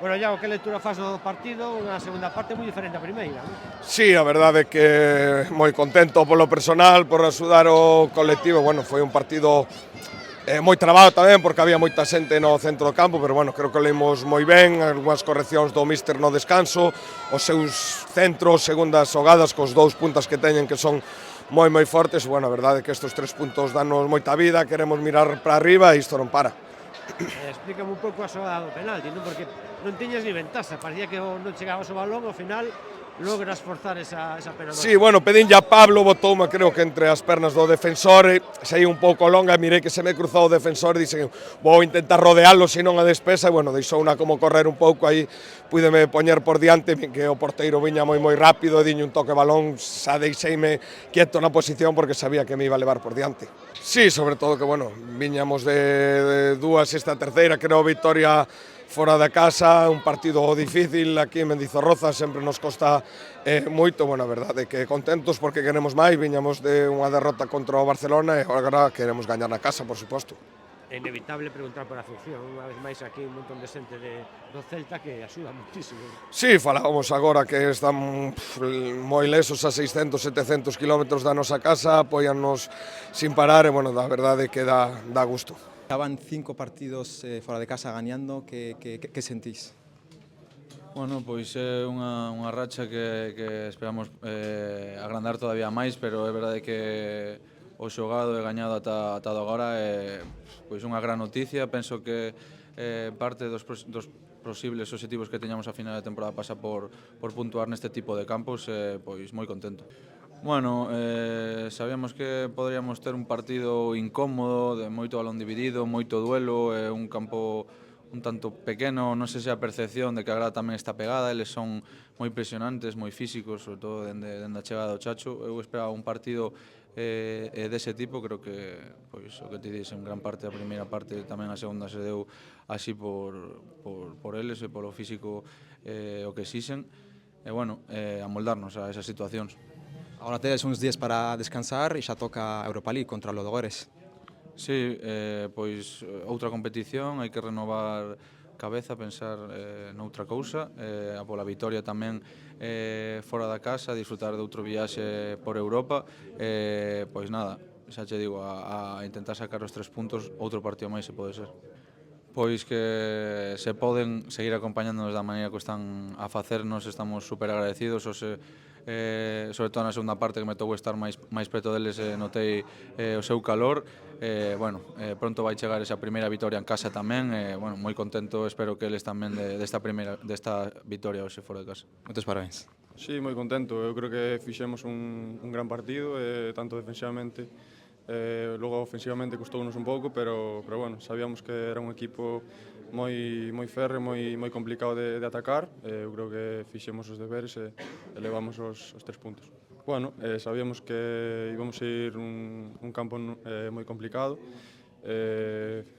Bueno, Iago, que lectura faz do partido? Unha segunda parte moi diferente á primeira, non? Sí, a verdade é que moi contento polo personal, por axudar o colectivo. Bueno, foi un partido moi trabado tamén porque había moita xente no centro do campo, pero bueno, creo que leímos moi ben, algunhas correccións do míster no descanso, os seus centros, segundas xogadas cos dous puntas que teñen que son moi fortes. Bueno, a verdade é que estes 3 puntos danos moita vida, queremos mirar para arriba e isto non para. Explícame un pouco a xogada do penalti, non? Porque non tiñas ni ventaxa, parecía que non chegabas o balón, ao final logras forzar esa pena Sí, máxima. bueno, pedinlle a Pablo, botoume creo que entre as pernas do defensor, saí un pouco longa, mirei que se me cruzou o defensor, dixen, vou intentar rodealo, senón a despesa, e bueno, deixou unha como correr un pouco, aí púdeme poñer por diante, que o porteiro viña moi rápido, diño un toque balón, xa deixeime quieto na posición porque sabía que me iba a levar por diante. Sí, sobre todo que, bueno, viñamos de dúas, esta terceira, creo, victoria fora da casa, un partido difícil aquí en Mendizorroza, sempre nos costa moito, bueno, a verdade é que contentos porque queremos máis, viñamos de unha derrota contra o Barcelona e agora queremos gañar na casa, por suposto. É inevitable preguntar por a afección, unha vez máis aquí un montón de xente do Celta que axuda muitísimo. Sí, falábamos agora que están moi lesos a 600, 700 kilómetros da nosa casa, apoiannos sin parar e, bueno, a verdade é que dá gusto. Estaban 5 partidos fora de casa gañando, que sentís? Bueno, pois é unha racha que esperamos agrandar todavía máis, pero é verdade que o xogado e gañado ata agora é pois unha gran noticia. Penso que parte dos posibles obxectivos que teñamos a final de temporada pasa por puntuar neste tipo de campos, pois moi contento. Bueno, sabíamos que poderíamos ter un partido incómodo, de moito balón dividido, moito duelo, un campo un tanto pequeno, non sei se a percepción de que a grada tamén está pegada, eles son moi presionantes, moi físicos, sobre todo dende a chegada do Chacho. Eu esperaba un partido dese tipo, creo que pois o que ti dixes, en gran parte a primeira parte, tamén a segunda se deu así por eles e polo físico o que exixen, e bueno, amoldarnos a esas situacións. Agora tedes uns días para descansar e xa toca a Europa League contra o Lodogores. Sí, pois outra competición, hai que renovar cabeza, pensar noutra cousa, a pola vitoria tamén fora da casa, disfrutar de outro viaxe por Europa, pois nada, xa che digo, a intentar sacar os 3 puntos, outro partido máis se pode ser. Pois que se poden seguir acompañándonos da maneira que están a facernos, estamos super agradecidos, sobre todo na segunda parte que me tocou estar máis preto deles, notei o seu calor. Bueno, pronto vai chegar esa primeira vitoria en casa tamén, bueno, moi contento, espero que eles tamén desta vitoria hoxe fora de casa. Moitos parabéns. Sí, moi contento, eu creo que fixemos un gran partido, tanto defensivamente, logo ofensivamente custounos un pouco, pero bueno, sabíamos que era un equipo moi férreo, moi complicado de atacar. Eu creo que fixemos os deberes e levamos os 3 puntos. Bueno, sabíamos que íbamos a ir un campo moi complicado.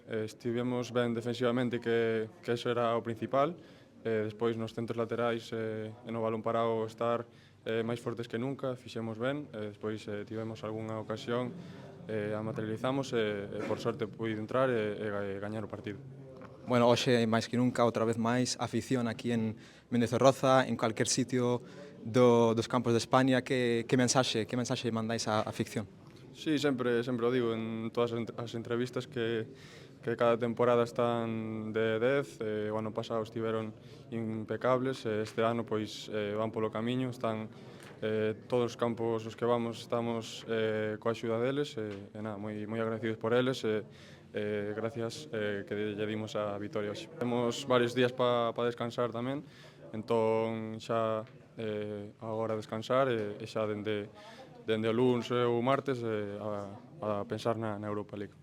Estivemos ben defensivamente, que eso era o principal. Despois nos centros laterais e no balón parado estar máis fortes que nunca, fixemos ben. Despois tivemos algunha ocasión, a materializamos e por sorte pude entrar e gañar o partido. Bueno, hoxe máis que nunca, outra vez máis, afición aquí en Mendizorroza, en calquer sitio dos campos de España. Que mensaxe mandáis á afición? Sí, sempre o digo en todas as entrevistas que cada temporada están de 10, o ano pasado estiveron impecables, este ano pois van polo camiño, están todos os campos os que vamos estamos coa axuda deles, e nada, moi agradecidos por eles, gracias que lle dimos a vitoria hoxe. Temos varios días para descansar tamén, entón xa agora descansar e xa dende o luns ou martes a pensar na Europa League.